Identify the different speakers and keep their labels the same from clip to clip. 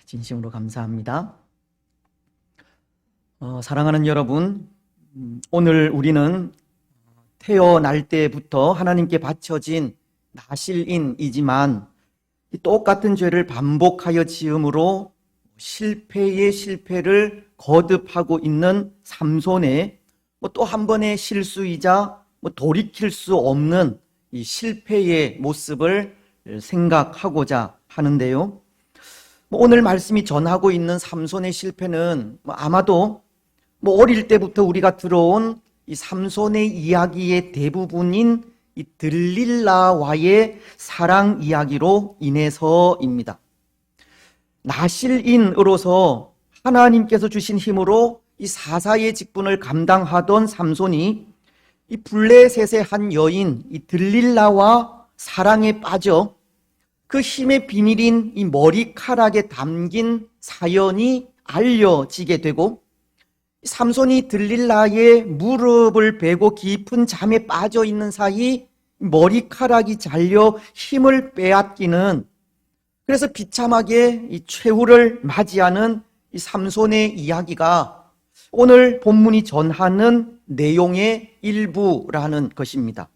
Speaker 1: 진심으로 감사합니다. 사랑하는 여러분, 오늘 우리는 태어날 때부터 하나님께 바쳐진 나실인이지만 똑같은 죄를 반복하여 지음으로 실패의 실패를 거듭하고 있는 삼손의 또 한 번의 실수이자 돌이킬 수 없는 이 실패의 모습을 생각하고자 하는데요. 오늘 말씀이 전하고 있는 삼손의 실패는 아마도 어릴 때부터 우리가 들어온 이 삼손의 이야기의 대부분인 이 들릴라와의 사랑 이야기로 인해서입니다. 나실인으로서 하나님께서 주신 힘으로 이 사사의 직분을 감당하던 삼손이 이 블레셋의 한 여인 이 들릴라와 사랑에 빠져 그 힘의 비밀인 이 머리카락에 담긴 사연이 알려지게 되고, 삼손이 들릴라의 무릎을 베고 깊은 잠에 빠져 있는 사이 머리카락이 잘려 힘을 빼앗기는, 그래서 비참하게 이 최후를 맞이하는 이 삼손의 이야기가 오늘 본문이 전하는 내용의 일부라는 것입니다.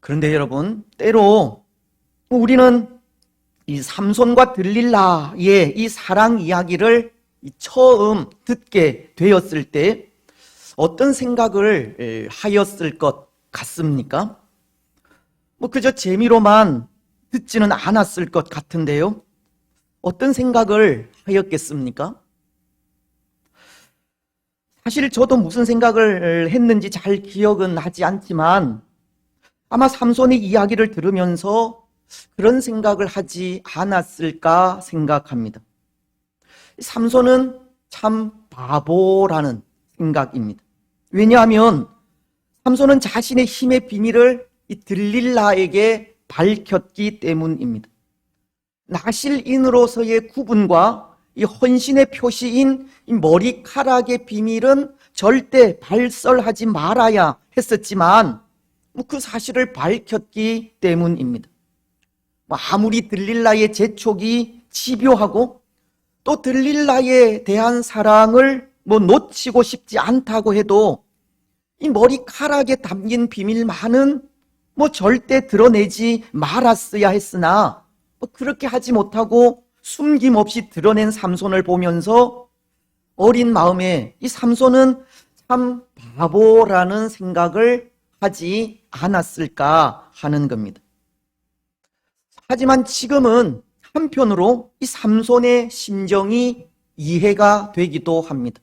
Speaker 1: 그런데 여러분, 때로 우리는 이 삼손과 들릴라의 이 사랑 이야기를 처음 듣게 되었을 때 어떤 생각을 하였을 것 같습니까? 그저 재미로만 듣지는 않았을 것 같은데요. 어떤 생각을 하였겠습니까? 사실 저도 무슨 생각을 했는지 잘 기억은 나지 않지만 아마 삼손의 이야기를 들으면서 그런 생각을 하지 않았을까 생각합니다. 삼손은 참 바보라는 생각입니다. 왜냐하면 삼손은 자신의 힘의 비밀을 이 들릴라에게 밝혔기 때문입니다. 나실인으로서의 구분과 이 헌신의 표시인 이 머리카락의 비밀은 절대 발설하지 말아야 했었지만 그 사실을 밝혔기 때문입니다. 아무리 들릴라의 재촉이 집요하고 또 들릴라에 대한 사랑을 놓치고 싶지 않다고 해도 이 머리카락에 담긴 비밀만은 절대 드러내지 말았어야 했으나 그렇게 하지 못하고 숨김없이 드러낸 삼손을 보면서 어린 마음에 이 삼손은 참 바보라는 생각을 하지 않았을까 하는 겁니다. 하지만 지금은 한편으로 이 삼손의 심정이 이해가 되기도 합니다.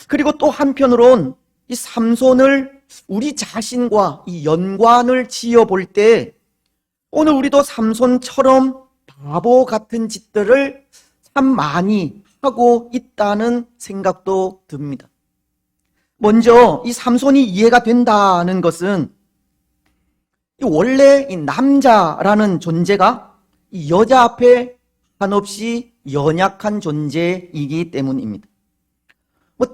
Speaker 1: 그리고 또 한편으론 이 삼손을 우리 자신과 이 연관을 지어볼 때 오늘 우리도 삼손처럼 바보 같은 짓들을 참 많이 하고 있다는 생각도 듭니다. 먼저 이 삼손이 이해가 된다는 것은 원래 이 남자라는 존재가 이 여자 앞에 한없이 연약한 존재이기 때문입니다.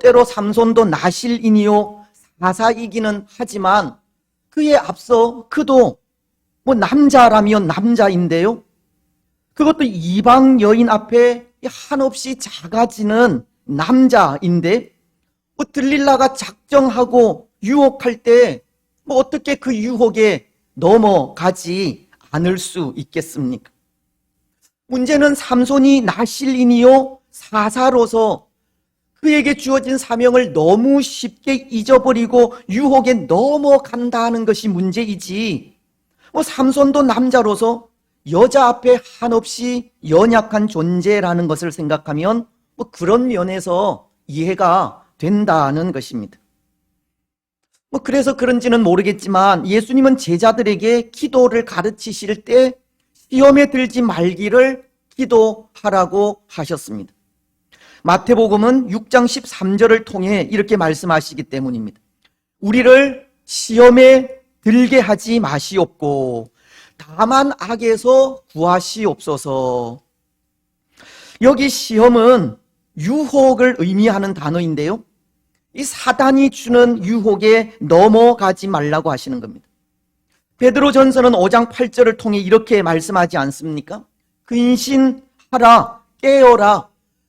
Speaker 1: 때로 삼손도 나실인이요 사사이기는 하지만 그에 앞서 그도 남자라면 남자인데요, 그것도 이방 여인 앞에 한없이 작아지는 남자인데 들릴라가 작정하고 유혹할 때 어떻게 그 유혹에 넘어가지 않을 수 있겠습니까? 문제는 삼손이 나실인이요 사사로서 그에게 주어진 사명을 너무 쉽게 잊어버리고 유혹에 넘어간다는 것이 문제이지, 삼손도 남자로서 여자 앞에 한없이 연약한 존재라는 것을 생각하면 그런 면에서 이해가 된다는 것입니다. 그래서 그런지는 모르겠지만 예수님은 제자들에게 기도를 가르치실 때 시험에 들지 말기를 기도하라고 하셨습니다. 마태복음은 6장 13절을 통해 이렇게 말씀하시기 때문입니다. 우리를 시험에 들게 하지 마시옵고 다만 악에서 구하시옵소서. 여기 시험은 유혹을 의미하는 단어인데요, 이 사단이 주는 유혹에 넘어가지 말라고 하시는 겁니다. 베드로전서는 5장 8절을 통해 이렇게 말씀하지 않습니까? 근신하라, 깨어라.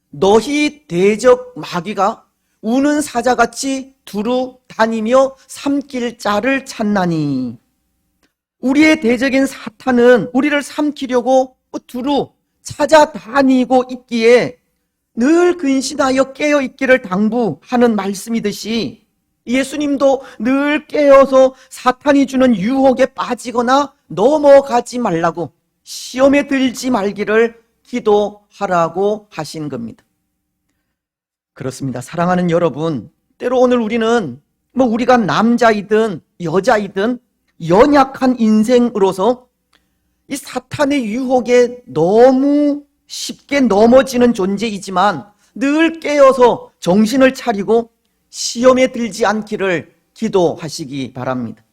Speaker 1: 너희 대적 마귀가 우는 사자같이 두루 다니며 삼킬 자를 찾나니. 우리의 대적인 사탄은 우리를 삼키려고 두루 찾아다니고 있기에 늘 근신하여 깨어 있기를 당부하는 말씀이듯이 예수님도 늘 깨어서 사탄이 주는 유혹에 빠지거나 넘어가지 말라고, 시험에 들지 말기를 기도하라고 하신 겁니다. 그렇습니다. 사랑하는 여러분, 때로 오늘 우리는 우리가 남자이든 여자이든 연약한 인생으로서 이 사탄의 유혹에 너무 쉽게 넘어지는 존재이지만 늘 깨어서 정신을 차리고 시험에 들지 않기를 기도하시기 바랍니다.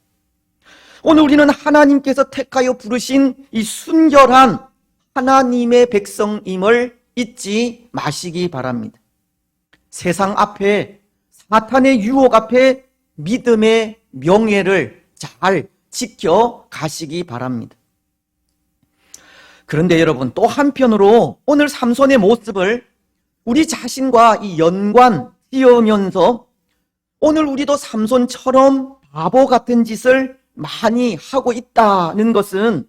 Speaker 1: 오늘 우리는 하나님께서 택하여 부르신 이 순결한 하나님의 백성임을 잊지 마시기 바랍니다. 세상 앞에, 사탄의 유혹 앞에 믿음의 명예를 잘 지켜 가시기 바랍니다. 그런데 여러분, 또 한편으로 오늘 삼손의 모습을 우리 자신과 이 연관 지으면서 오늘 우리도 삼손처럼 바보 같은 짓을 많이 하고 있다는 것은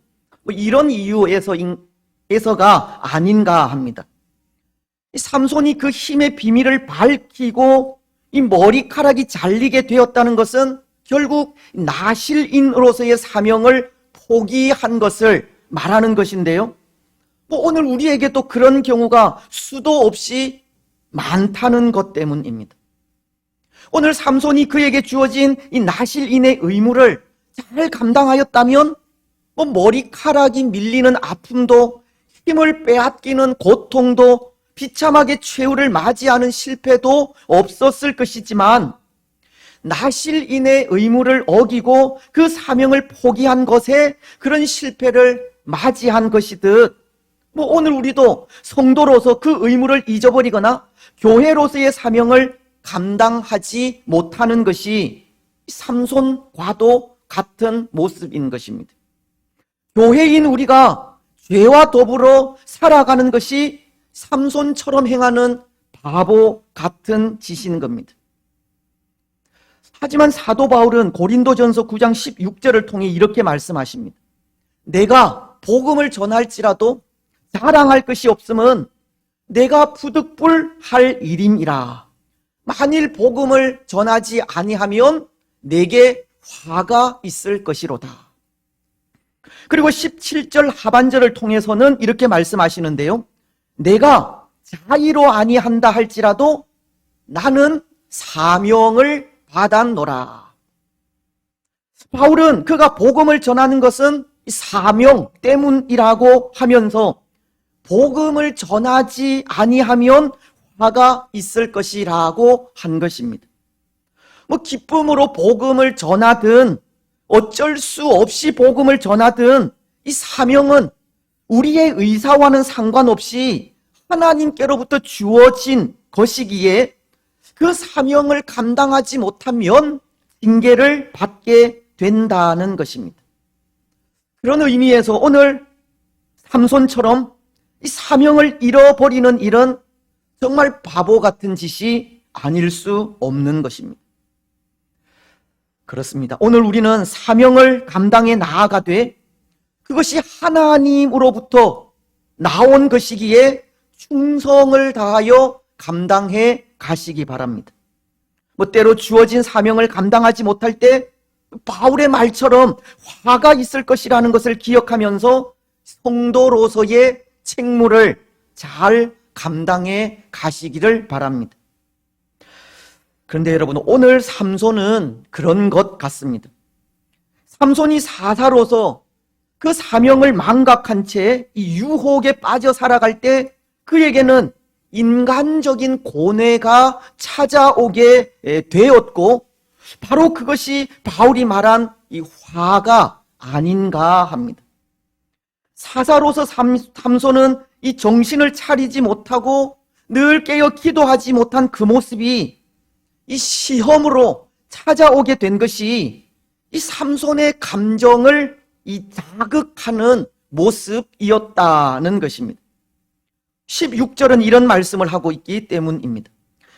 Speaker 1: 이런 이유에서가 아닌가 합니다. 이 삼손이 그 힘의 비밀을 밝히고 이 머리카락이 잘리게 되었다는 것은 결국 나실인으로서의 사명을 포기한 것을 말하는 것인데요. 오늘 우리에게도 그런 경우가 수도 없이 많다는 것 때문입니다. 오늘 삼손이 그에게 주어진 이 나실인의 의무를 잘 감당하였다면 머리카락이 밀리는 아픔도, 힘을 빼앗기는 고통도, 비참하게 최후를 맞이하는 실패도 없었을 것이지만 나실인의 의무를 어기고 그 사명을 포기한 것에 그런 실패를 맞이한 것이듯 오늘 우리도 성도로서 그 의무를 잊어버리거나 교회로서의 사명을 감당하지 못하는 것이 삼손과도 같은 모습인 것입니다. 교회인 우리가 죄와 더불어 살아가는 것이 삼손처럼 행하는 바보 같은 짓인 겁니다. 하지만 사도 바울은 고린도전서 9장 16절을 통해 이렇게 말씀하십니다. 내가 복음을 전할지라도 자랑할 것이 없음은 내가 부득불할 일임이라. 만일 복음을 전하지 아니하면 내게 화가 있을 것이로다. 그리고 17절 하반절을 통해서는 이렇게 말씀하시는데요. 내가 자의로 아니한다 할지라도 나는 사명을 받았노라. 바울은 그가 복음을 전하는 것은 사명 때문이라고 하면서 복음을 전하지 아니하면 화가 있을 것이라고 한 것입니다. 기쁨으로 복음을 전하든 어쩔 수 없이 복음을 전하든 이 사명은 우리의 의사와는 상관없이 하나님께로부터 주어진 것이기에 그 사명을 감당하지 못하면 징계를 받게 된다는 것입니다. 그런 의미에서 오늘 삼손처럼 이 사명을 잃어버리는 일은 정말 바보 같은 짓이 아닐 수 없는 것입니다. 그렇습니다. 오늘 우리는 사명을 감당해 나아가되 그것이 하나님으로부터 나온 것이기에 충성을 다하여 감당해 가시기 바랍니다. 때로 주어진 사명을 감당하지 못할 때 바울의 말처럼 화가 있을 것이라는 것을 기억하면서 성도로서의 책무를 잘 감당해 가시기를 바랍니다. 그런데 여러분, 오늘 삼손은 그런 것 같습니다. 삼손이 사사로서 그 사명을 망각한 채 이 유혹에 빠져 살아갈 때 그에게는 인간적인 고뇌가 찾아오게 되었고 바로 그것이 바울이 말한 이 화가 아닌가 합니다. 사사로서 삼손은 이 정신을 차리지 못하고 늘 깨어 기도하지 못한 그 모습이 이 시험으로 찾아오게 된 것이 이 삼손의 감정을 이 자극하는 모습이었다는 것입니다. 16절은 이런 말씀을 하고 있기 때문입니다.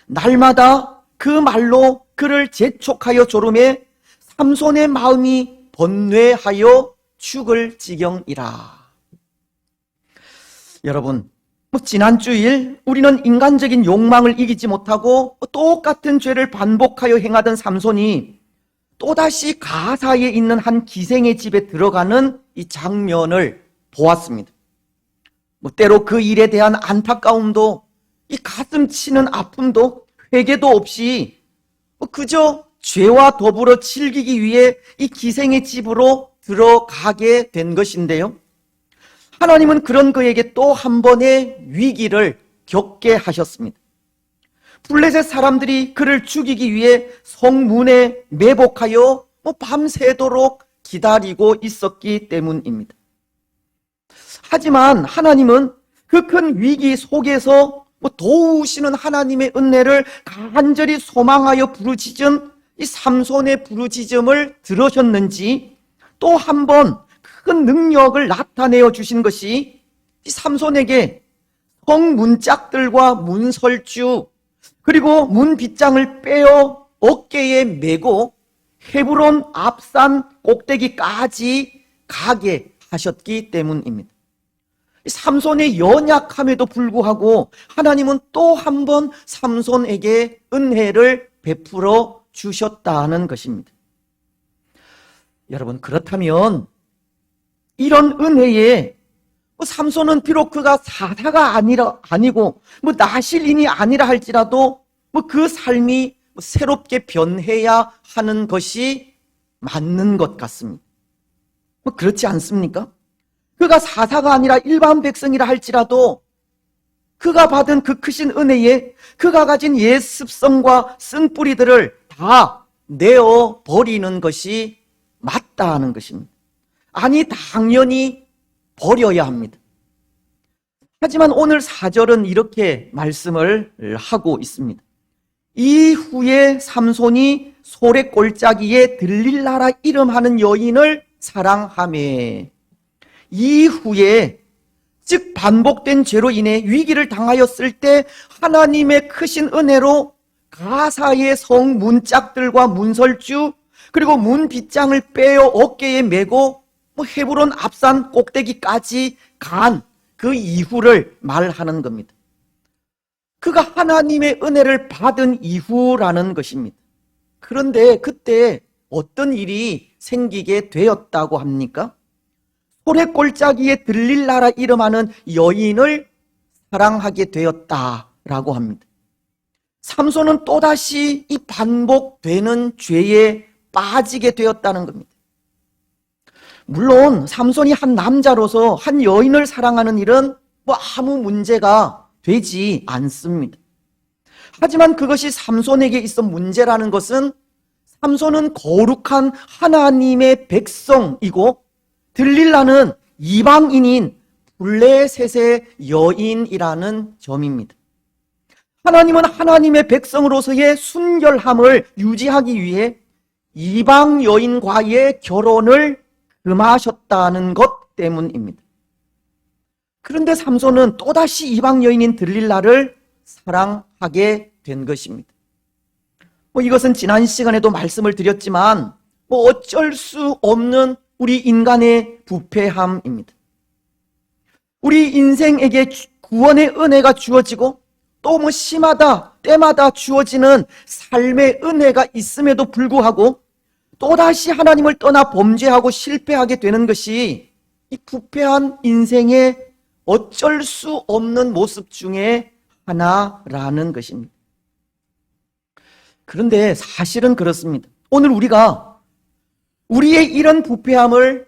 Speaker 1: 날마다 그 말로 그를 재촉하여 조름에 삼손의 마음이 번뇌하여 죽을 지경이라. 여러분, 지난 주일 우리는 인간적인 욕망을 이기지 못하고 똑같은 죄를 반복하여 행하던 삼손이 또다시 가사에 있는 한 기생의 집에 들어가는 이 장면을 보았습니다. 때로 그 일에 대한 안타까움도, 이 가슴 치는 아픔도 회개도 없이 그저 죄와 더불어 즐기기 위해 이 기생의 집으로 들어가게 된 것인데요. 하나님은 그런 그에게 또 한 번의 위기를 겪게 하셨습니다. 블레셋 사람들이 그를 죽이기 위해 성문에 매복하여 밤새도록 기다리고 있었기 때문입니다. 하지만 하나님은 그 큰 위기 속에서 도우시는 하나님의 은혜를 간절히 소망하여 부르짖은 이 삼손의 부르짖음을 들으셨는지 또 한 번 큰 능력을 나타내어 주신 것이 이 삼손에게 성문짝들과 문설주 그리고 문빗장을 빼어 어깨에 메고 헤브론 앞산 꼭대기까지 가게 하셨기 때문입니다. 삼손의 연약함에도 불구하고 하나님은 또 한 번 삼손에게 은혜를 베풀어 주셨다는 것입니다. 여러분, 그렇다면 이런 은혜에 삼손은 비록 그가 사사가 아니고 나실인이 아니라 할지라도 그 삶이 새롭게 변해야 하는 것이 맞는 것 같습니다. 그렇지 않습니까? 그가 사사가 아니라 일반 백성이라 할지라도 그가 받은 그 크신 은혜에 그가 가진 옛 습성과 쓴뿌리들을 다 내어 버리는 것이 맞다는 것입니다. 아니, 당연히 버려야 합니다. 하지만 오늘 4절은 이렇게 말씀을 하고 있습니다. 이후에 삼손이 소래골짜기에 들릴라라 이름하는 여인을 사랑하매. 이후에, 즉 반복된 죄로 인해 위기를 당하였을 때 하나님의 크신 은혜로 가사의 성문짝들과 문설주 그리고 문빗장을 빼어 어깨에 메고 헤브론 앞산 꼭대기까지 간 그 이후를 말하는 겁니다. 그가 하나님의 은혜를 받은 이후라는 것입니다. 그런데 그때 어떤 일이 생기게 되었다고 합니까? 소래골짜기에 들릴라라 이름하는 여인을 사랑하게 되었다라고 합니다. 삼손은 또다시 이 반복되는 죄에 빠지게 되었다는 겁니다. 물론 삼손이 한 남자로서 한 여인을 사랑하는 일은 아무 문제가 되지 않습니다. 하지만 그것이 삼손에게 있어 문제라는 것은 삼손은 거룩한 하나님의 백성이고 들릴라는 이방인인 블레셋의 여인이라는 점입니다. 하나님은 하나님의 백성으로서의 순결함을 유지하기 위해 이방 여인과의 결혼을 금하셨다는 것 때문입니다. 그런데 삼손은 또다시 이방 여인인 들릴라를 사랑하게 된 것입니다. 이것은 지난 시간에도 말씀을 드렸지만 어쩔 수 없는 우리 인간의 부패함입니다. 우리 인생에게 구원의 은혜가 주어지고 또 심하다 때마다 주어지는 삶의 은혜가 있음에도 불구하고 또다시 하나님을 떠나 범죄하고 실패하게 되는 것이 이 부패한 인생의 어쩔 수 없는 모습 중에 하나라는 것입니다. 그런데 사실은 그렇습니다. 오늘 우리가 우리의 이런 부패함을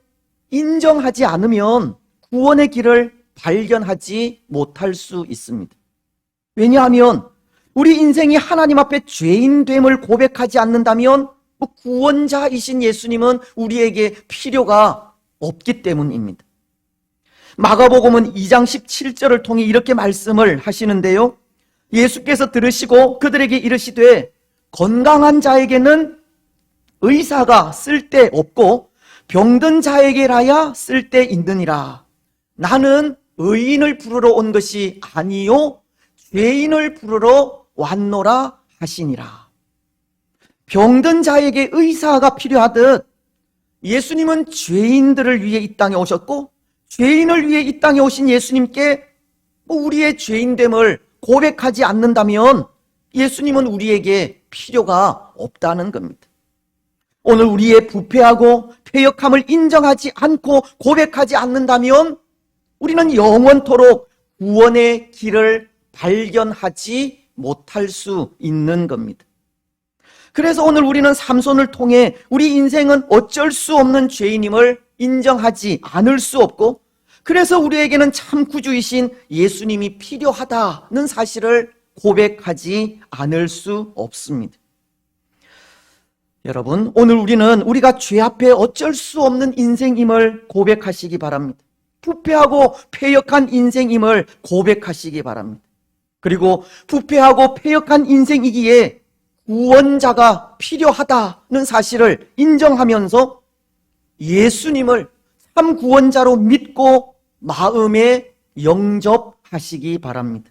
Speaker 1: 인정하지 않으면 구원의 길을 발견하지 못할 수 있습니다. 왜냐하면 우리 인생이 하나님 앞에 죄인됨을 고백하지 않는다면 구원자이신 예수님은 우리에게 필요가 없기 때문입니다. 마가복음은 2장 17절을 통해 이렇게 말씀을 하시는데요. 예수께서 들으시고 그들에게 이르시되 건강한 자에게는 의사가 쓸데없고 병든 자에게라야 쓸데있느니라. 나는 의인을 부르러 온 것이 아니요 죄인을 부르러 왔노라 하시니라. 병든 자에게 의사가 필요하듯 예수님은 죄인들을 위해 이 땅에 오셨고, 죄인을 위해 이 땅에 오신 예수님께 우리의 죄인됨을 고백하지 않는다면 예수님은 우리에게 필요가 없다는 겁니다. 오늘 우리의 부패하고 패역함을 인정하지 않고 고백하지 않는다면 우리는 영원토록 구원의 길을 발견하지 못할 수 있는 겁니다. 그래서 오늘 우리는 삼손을 통해 우리 인생은 어쩔 수 없는 죄인임을 인정하지 않을 수 없고, 그래서 우리에게는 참 구주이신 예수님이 필요하다는 사실을 고백하지 않을 수 없습니다. 여러분, 오늘 우리는 우리가 죄 앞에 어쩔 수 없는 인생임을 고백하시기 바랍니다. 부패하고 패역한 인생임을 고백하시기 바랍니다. 그리고 부패하고 패역한 인생이기에 구원자가 필요하다는 사실을 인정하면서 예수님을 참 구원자로 믿고 마음에 영접하시기 바랍니다.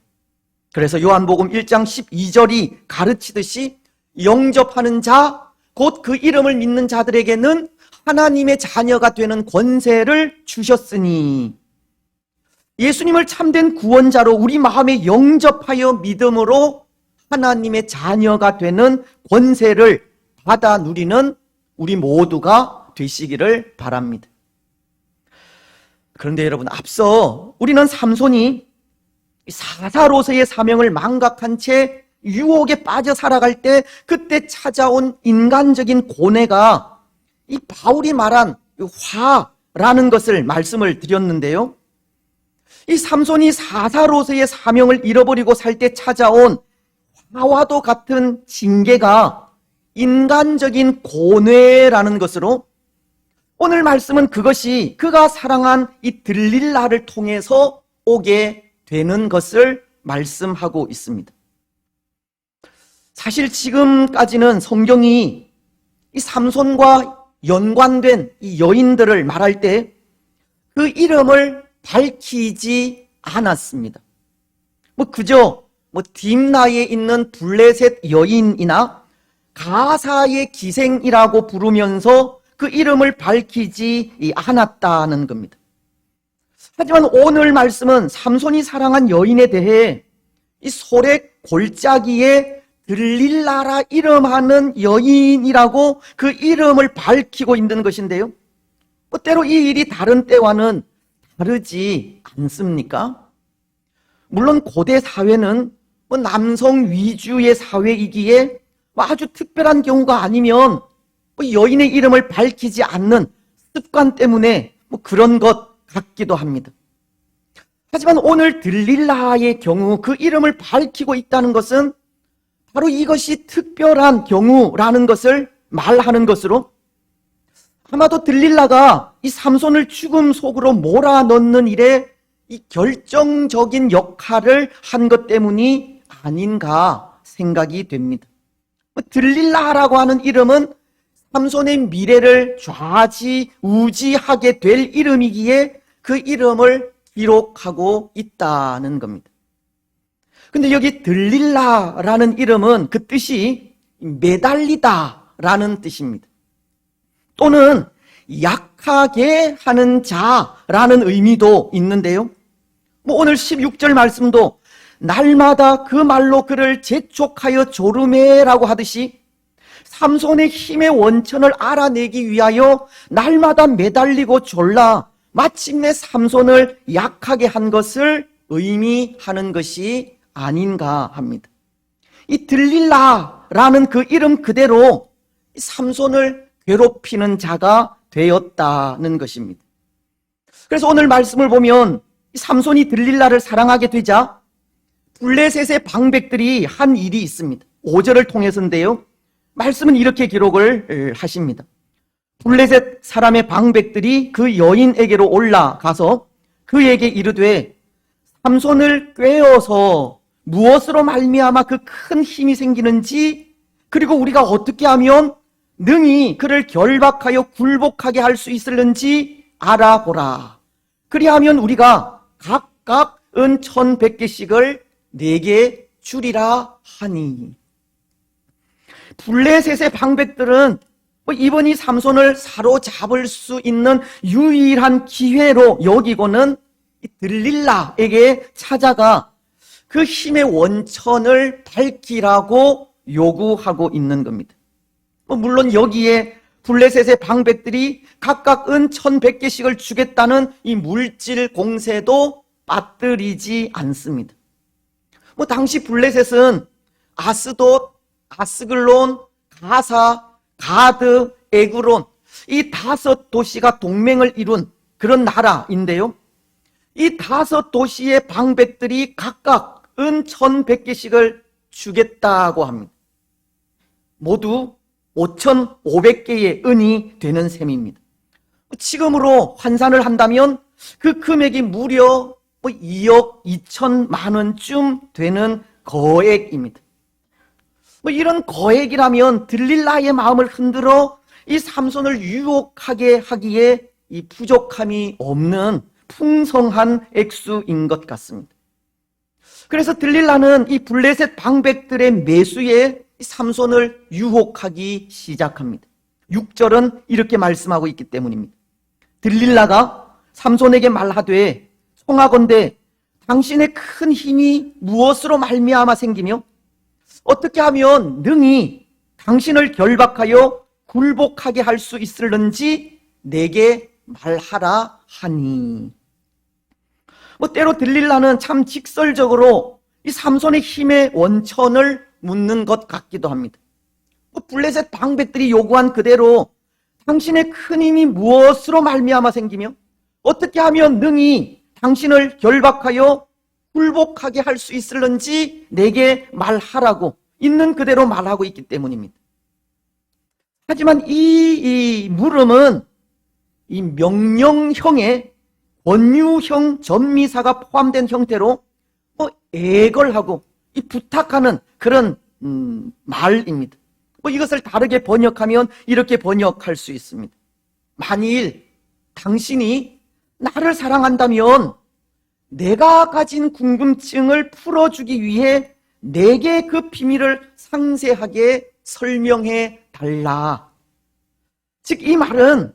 Speaker 1: 그래서 요한복음 1장 12절이 가르치듯이 영접하는 자, 곧 그 이름을 믿는 자들에게는 하나님의 자녀가 되는 권세를 주셨으니, 예수님을 참된 구원자로 우리 마음에 영접하여 믿음으로 하나님의 자녀가 되는 권세를 받아 누리는 우리 모두가 되시기를 바랍니다. 그런데 여러분, 앞서 우리는 삼손이 사사로서의 사명을 망각한 채 유혹에 빠져 살아갈 때 그때 찾아온 인간적인 고뇌가 이 바울이 말한 화라는 것을 말씀을 드렸는데요. 이 삼손이 사사로서의 사명을 잃어버리고 살 때 찾아온 화와도 같은 징계가 인간적인 고뇌라는 것으로, 오늘 말씀은 그것이 그가 사랑한 이 들릴라를 통해서 오게 되는 것을 말씀하고 있습니다. 사실 지금까지는 성경이 이 삼손과 연관된 이 여인들을 말할 때 그 이름을 밝히지 않았습니다. 그저 딥나에 있는 블레셋 여인이나 가사의 기생이라고 부르면서 그 이름을 밝히지 않았다는 겁니다. 하지만 오늘 말씀은 삼손이 사랑한 여인에 대해 이 소렉 골짜기에 들릴라라 이름하는 여인이라고 그 이름을 밝히고 있는 것인데요. 때로 이 일이 다른 때와는 다르지 않습니까? 물론 고대 사회는 남성 위주의 사회이기에 아주 특별한 경우가 아니면 여인의 이름을 밝히지 않는 습관 때문에 그런 것 같기도 합니다. 하지만 오늘 들릴라의 경우 그 이름을 밝히고 있다는 것은 바로 이것이 특별한 경우라는 것을 말하는 것으로, 아마도 들릴라가 이 삼손을 죽음 속으로 몰아넣는 일에 이 결정적인 역할을 한 것 때문이 아닌가 생각이 됩니다. 들릴라라고 하는 이름은 삼손의 미래를 좌지우지하게 될 이름이기에 그 이름을 기록하고 있다는 겁니다. 근데 여기 들릴라라는 이름은 그 뜻이 매달리다라는 뜻입니다. 또는 약하게 하는 자라는 의미도 있는데요. 오늘 16절 말씀도 날마다 그 말로 그를 재촉하여 조르매라고 하듯이 삼손의 힘의 원천을 알아내기 위하여 날마다 매달리고 졸라 마침내 삼손을 약하게 한 것을 의미하는 것이 아닌가 합니다. 이 들릴라라는 그 이름 그대로 삼손을 괴롭히는 자가 되었다는 것입니다. 그래서 오늘 말씀을 보면 삼손이 들릴라를 사랑하게 되자 블레셋의 방백들이 한 일이 있습니다. 5절을 통해서인데요. 말씀은 이렇게 기록을 하십니다. 블레셋 사람의 방백들이 그 여인에게로 올라가서 그에게 이르되 삼손을 꿰어서 무엇으로 말미암아 그 큰 힘이 생기는지, 그리고 우리가 어떻게 하면 능히 그를 결박하여 굴복하게 할 수 있을는지 알아보라. 그리하면 우리가 각각 은 1100개씩을 내게 주리라 하니. 블레셋의 방백들은 이번 이 삼손을 사로잡을 수 있는 유일한 기회로 여기고는 들릴라에게 찾아가 그 힘의 원천을 밝히라고 요구하고 있는 겁니다. 물론 여기에 블레셋의 방백들이 각각 은 1100개씩을 주겠다는 이 물질 공세도 빠뜨리지 않습니다. 당시 블레셋은 아스돗, 아스글론, 가사, 가드, 에그론 이 5도시가 동맹을 이룬 그런 나라인데요. 이 5도시의 방백들이 각각 은 1100개씩을 주겠다고 합니다. 모두 5500개의 은이 되는 셈입니다. 지금으로 환산을 한다면 그 금액이 무려 2억 2천만 원쯤 되는 거액입니다. 이런 거액이라면 들릴라의 마음을 흔들어 이 삼손을 유혹하게 하기에 이 부족함이 없는 풍성한 액수인 것 같습니다. 그래서 들릴라는 이 블레셋 방백들의 매수에 삼손을 유혹하기 시작합니다. 6절은 이렇게 말씀하고 있기 때문입니다. 들릴라가 삼손에게 말하되 청하건대 당신의 큰 힘이 무엇으로 말미암아 생기며 어떻게 하면 능히 당신을 결박하여 굴복하게 할 수 있을는지 내게 말하라 하니. 때로 들릴라는 참 직설적으로 이 삼손의 힘의 원천을 묻는 것 같기도 합니다. 블레셋 방백들이 요구한 그대로 당신의 큰 힘이 무엇으로 말미암아 생기며 어떻게 하면 능히 당신을 결박하여 굴복하게 할 수 있을는지 내게 말하라고 있는 그대로 말하고 있기 때문입니다. 하지만 이 물음은 이 명령형의 권유형 전미사가 포함된 형태로 애걸하고 이 부탁하는 그런 말입니다. 이것을 다르게 번역하면 이렇게 번역할 수 있습니다. 만일 당신이 나를 사랑한다면 내가 가진 궁금증을 풀어주기 위해 내게 그 비밀을 상세하게 설명해 달라. 즉 이 말은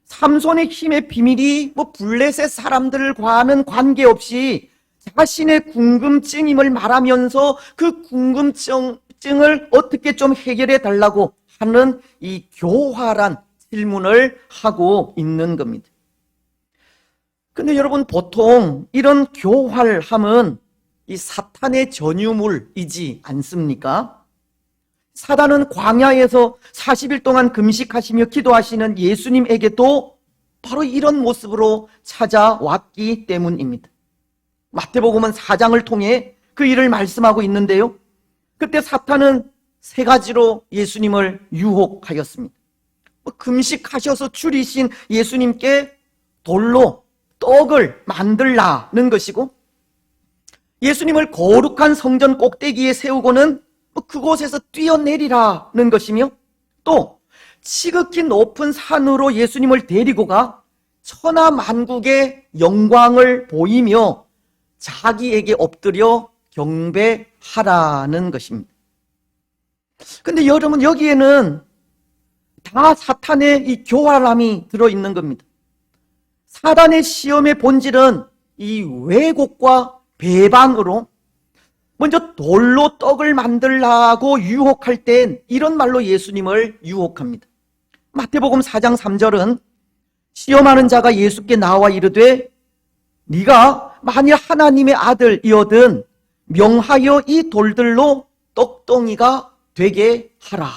Speaker 1: 삼손의 힘의 비밀이 블레셋 사람들과는 관계없이 자신의 궁금증임을 말하면서 그 궁금증을 어떻게 좀 해결해 달라고 하는 이 교활한 질문을 하고 있는 겁니다. 근데 여러분, 보통 이런 교활함은 이 사탄의 전유물이지 않습니까? 사단은 광야에서 40일 동안 금식하시며 기도하시는 예수님에게도 바로 이런 모습으로 찾아왔기 때문입니다. 마태복음은 4장을 통해 그 일을 말씀하고 있는데요. 그때 사탄은 3가지로 예수님을 유혹하였습니다. 금식하셔서 줄이신 예수님께 돌로 떡을 만들라는 것이고, 예수님을 거룩한 성전 꼭대기에 세우고는 그곳에서 뛰어내리라는 것이며, 또 지극히 높은 산으로 예수님을 데리고 가 천하만국의 영광을 보이며 자기에게 엎드려 경배하라는 것입니다. 근데 여러분, 여기에는 다 사탄의 이 교활함이 들어있는 겁니다. 사단의 시험의 본질은 이 왜곡과 배반으로 먼저 돌로 떡을 만들라고 유혹할 땐 이런 말로 예수님을 유혹합니다. 마태복음 4장 3절은 시험하는 자가 예수께 나와 이르되 네가 만일 하나님의 아들이거든 명하여 이 돌들로 떡덩이가 되게 하라.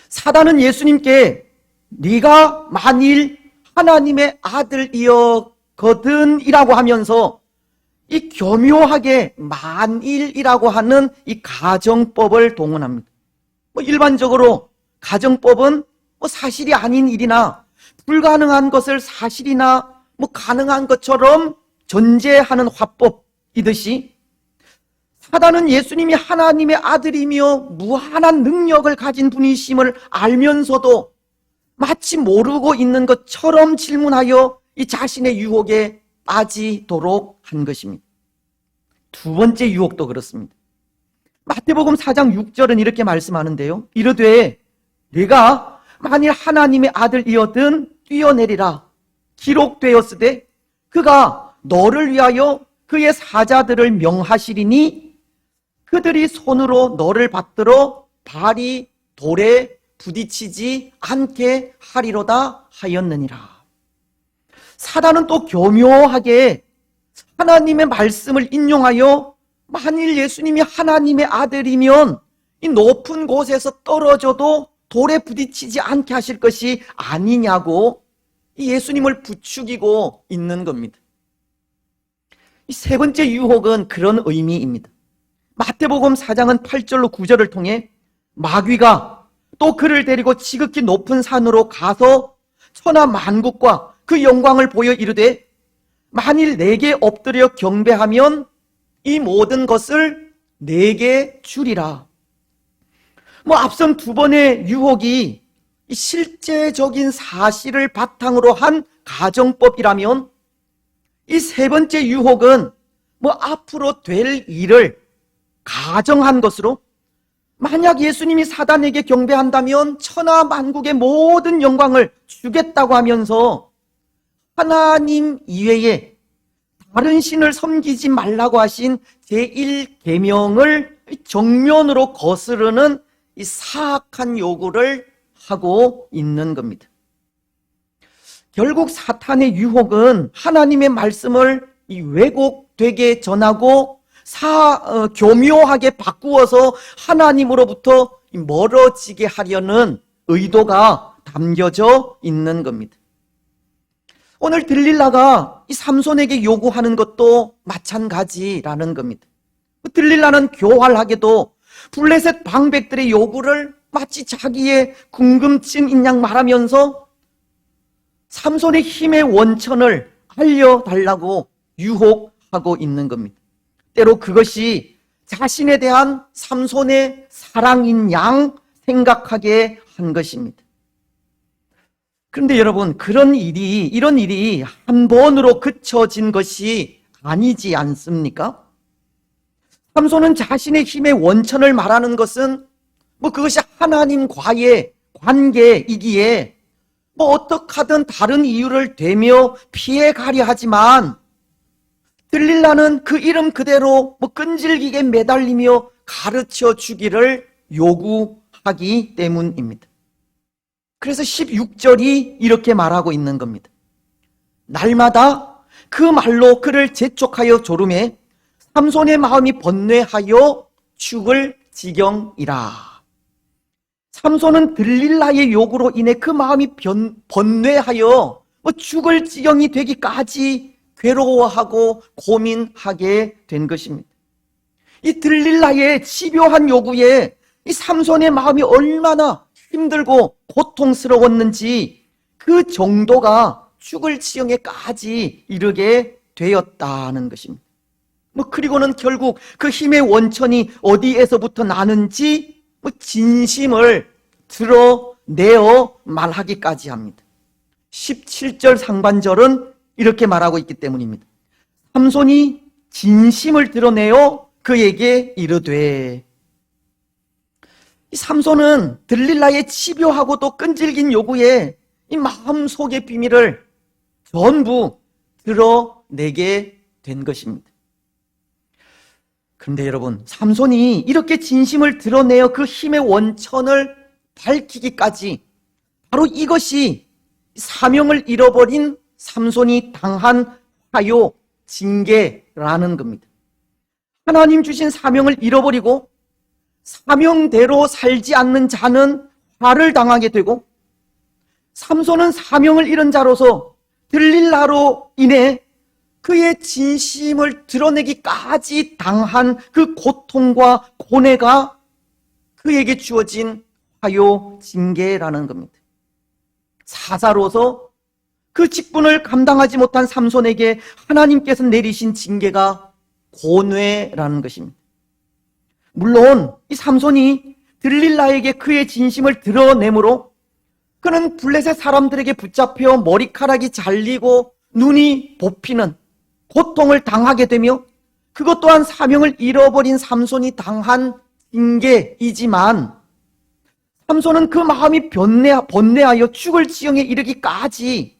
Speaker 1: 사단은 예수님께 네가 만일 하나님의 아들이거든 이라고 하면서 이 교묘하게 만일이라고 하는 이 가정법을 동원합니다. 일반적으로 가정법은 사실이 아닌 일이나 불가능한 것을 사실이나 가능한 것처럼 전제하는 화법이듯이, 사단은 예수님이 하나님의 아들이며 무한한 능력을 가진 분이심을 알면서도 마치 모르고 있는 것처럼 질문하여 이 자신의 유혹에 빠지도록 한 것입니다. 두 번째 유혹도 그렇습니다. 마태복음 4장 6절은 이렇게 말씀하는데요. 이르되 내가 만일 하나님의 아들이어든 뛰어내리라. 기록되었으되 그가 너를 위하여 그의 사자들을 명하시리니 그들이 손으로 너를 받들어 발이 돌에 부딪히지 않게 하리로다 하였느니라. 사단은 또 교묘하게 하나님의 말씀을 인용하여 만일 예수님이 하나님의 아들이면 이 높은 곳에서 떨어져도 돌에 부딪히지 않게 하실 것이 아니냐고 이 예수님을 부추기고 있는 겁니다. 이 세 번째 유혹은 그런 의미입니다. 마태복음 4장은 8절로 9절을 통해 마귀가 또 그를 데리고 지극히 높은 산으로 가서 천하 만국과 그 영광을 보여 이르되 만일 내게 엎드려 경배하면 이 모든 것을 내게 주리라. 앞선 두 번의 유혹이 실제적인 사실을 바탕으로 한 가정법이라면 이 세 번째 유혹은 앞으로 될 일을 가정한 것으로 만약 예수님이 사단에게 경배한다면 천하 만국의 모든 영광을 주겠다고 하면서 하나님 이외에 다른 신을 섬기지 말라고 하신 제1계명을 정면으로 거스르는 이 사악한 요구를 하고 있는 겁니다. 결국 사탄의 유혹은 하나님의 말씀을 왜곡되게 전하고 교묘하게 바꾸어서 하나님으로부터 멀어지게 하려는 의도가 담겨져 있는 겁니다. 오늘 들릴라가 이 삼손에게 요구하는 것도 마찬가지라는 겁니다. 들릴라는 교활하게도 블레셋 방백들의 요구를 마치 자기의 궁금증인 양 말하면서 삼손의 힘의 원천을 알려달라고 유혹하고 있는 겁니다. 때로 그것이 자신에 대한 삼손의 사랑인 양 생각하게 한 것입니다. 그런데 여러분, 이런 일이 한 번으로 그쳐진 것이 아니지 않습니까? 삼손은 자신의 힘의 원천을 말하는 것은 그것이 하나님과의 관계이기에 어떻게 하든 다른 이유를 대며 피해가려 하지만 들릴라는 그 이름 그대로 끈질기게 매달리며 가르쳐 주기를 요구하기 때문입니다. 그래서 16절이 이렇게 말하고 있는 겁니다. 날마다 그 말로 그를 재촉하여 조르매 삼손의 마음이 번뇌하여 죽을 지경이라. 삼손은 들릴라의 요구로 인해 그 마음이 번뇌하여 죽을 지경이 되기까지 괴로워하고 고민하게 된 것입니다. 이 들릴라의 집요한 요구에 이 삼손의 마음이 얼마나 힘들고 고통스러웠는지 그 정도가 죽을 지경에까지 이르게 되었다는 것입니다. 그리고는 결국 그 힘의 원천이 어디에서부터 나는지 진심을 드러내어 말하기까지 합니다. 17절 상반절은 이렇게 말하고 있기 때문입니다. 삼손이 진심을 드러내어 그에게 이르되. 이 삼손은 들릴라의 집요하고도 끈질긴 요구에 이 마음속의 비밀을 전부 드러내게 된 것입니다. 그런데 여러분, 삼손이 이렇게 진심을 드러내어 그 힘의 원천을 밝히기까지 바로 이것이 사명을 잃어버린 삼손이 당한 화요, 징계라는 겁니다. 하나님 주신 사명을 잃어버리고 사명대로 살지 않는 자는 화를 당하게 되고, 삼손은 사명을 잃은 자로서 들릴라로 인해 그의 진심을 드러내기까지 당한 그 고통과 고뇌가 그에게 주어진 화요, 징계라는 겁니다. 사사로서 그 직분을 감당하지 못한 삼손에게 하나님께서 내리신 징계가 고뇌라는 것입니다. 물론 이 삼손이 들릴라에게 그의 진심을 드러내므로 그는 블레셋 사람들에게 붙잡혀 머리카락이 잘리고 눈이 뽑히는 고통을 당하게 되며 그것 또한 사명을 잃어버린 삼손이 당한 징계이지만 삼손은 그 마음이 번뇌하여 죽을 지경에 이르기까지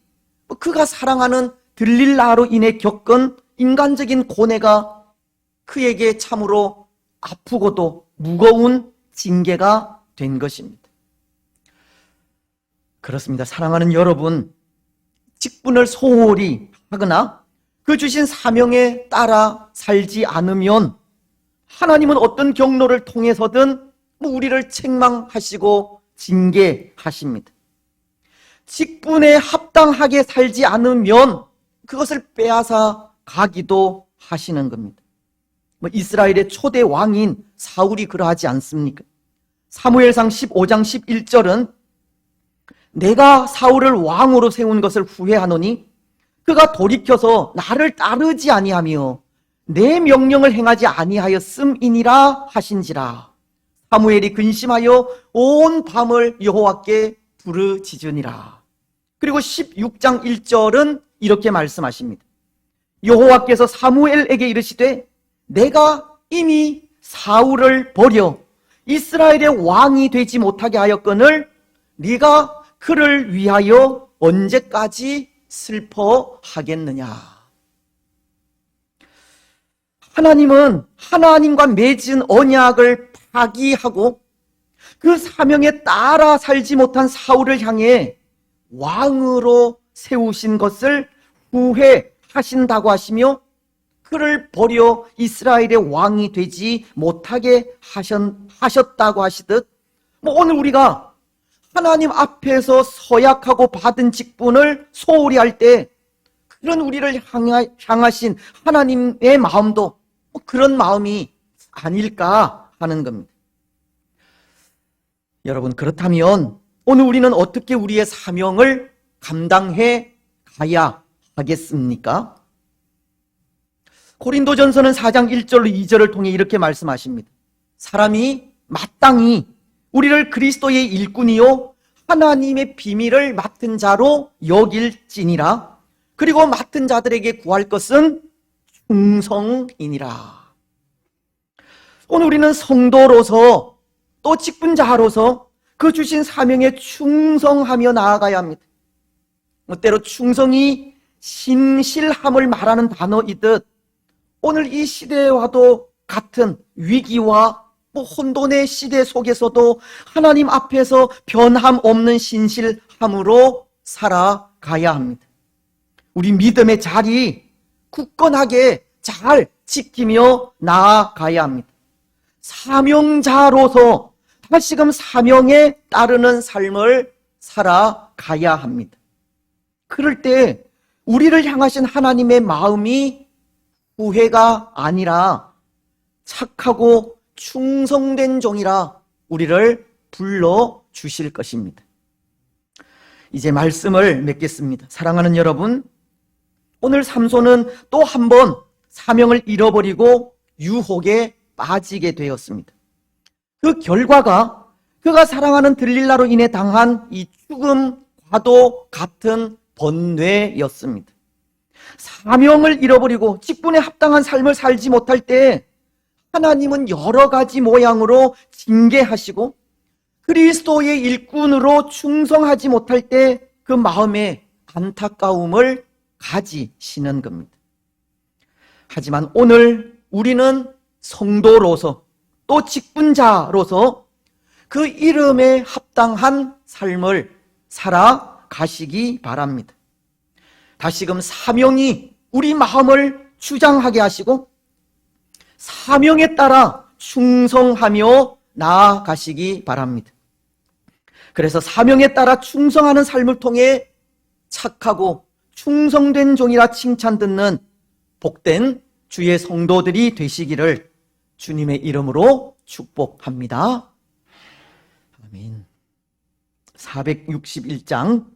Speaker 1: 그가 사랑하는 들릴라로 인해 겪은 인간적인 고뇌가 그에게 참으로 아프고도 무거운 징계가 된 것입니다. 그렇습니다. 사랑하는 여러분, 직분을 소홀히 하거나 그 주신 사명에 따라 살지 않으면 하나님은 어떤 경로를 통해서든 우리를 책망하시고 징계하십니다. 직분에 합당하게 살지 않으면 그것을 빼앗아 가기도 하시는 겁니다. 이스라엘의 초대 왕인 사울이 그러하지 않습니까? 사무엘상 15장 11절은 내가 사울을 왕으로 세운 것을 후회하노니 그가 돌이켜서 나를 따르지 아니하며 내 명령을 행하지 아니하였음이니라 하신지라. 사무엘이 근심하여 온 밤을 여호와께 부르짖으니라. 그리고 16장 1절은 이렇게 말씀하십니다. 여호와께서 사무엘에게 이르시되 내가 이미 사울을 버려 이스라엘의 왕이 되지 못하게 하였거늘 네가 그를 위하여 언제까지 슬퍼하겠느냐. 하나님은 하나님과 맺은 언약을 파기하고 그 사명에 따라 살지 못한 사울을 향해 왕으로 세우신 것을 후회하신다고 하시며 그를 버려 이스라엘의 왕이 되지 못하게 하셨다고 하시듯 오늘 우리가 하나님 앞에서 서약하고 받은 직분을 소홀히 할 때 그런 우리를 향하신 하나님의 마음도 그런 마음이 아닐까 하는 겁니다. 여러분, 그렇다면 오늘 우리는 어떻게 우리의 사명을 감당해 가야 하겠습니까? 고린도전서는 4장 1절로 2절을 통해 이렇게 말씀하십니다. 사람이 마땅히 우리를 그리스도의 일꾼이요 하나님의 비밀을 맡은 자로 여길지니라. 그리고 맡은 자들에게 구할 것은 충성이니라. 오늘 우리는 성도로서 또 직분자로서 그 주신 사명에 충성하며 나아가야 합니다. 때로 충성이 신실함을 말하는 단어이듯 오늘 이 시대와도 같은 위기와 혼돈의 시대 속에서도 하나님 앞에서 변함없는 신실함으로 살아가야 합니다. 우리 믿음의 자리 굳건하게 잘 지키며 나아가야 합니다. 사명자로서 다시금 사명에 따르는 삶을 살아가야 합니다. 그럴 때 우리를 향하신 하나님의 마음이 후회가 아니라 착하고 충성된 종이라 우리를 불러주실 것입니다. 이제 말씀을 맺겠습니다. 사랑하는 여러분, 오늘 삼손은 또 한 번 사명을 잃어버리고 유혹에 빠지게 되었습니다. 그 결과가 그가 사랑하는 들릴라로 인해 당한 이 죽음과도 같은 번뇌였습니다. 사명을 잃어버리고 직분에 합당한 삶을 살지 못할 때 하나님은 여러 가지 모양으로 징계하시고 그리스도의 일꾼으로 충성하지 못할 때 그 마음에 안타까움을 가지시는 겁니다. 하지만 오늘 우리는 성도로서 또 직분자로서 그 이름에 합당한 삶을 살아가시기 바랍니다. 다시금 사명이 우리 마음을 주장하게 하시고 사명에 따라 충성하며 나아가시기 바랍니다. 그래서 사명에 따라 충성하는 삶을 통해 착하고 충성된 종이라 칭찬 듣는 복된 주의 성도들이 되시기를 주님의 이름으로 축복합니다. 아멘. 461장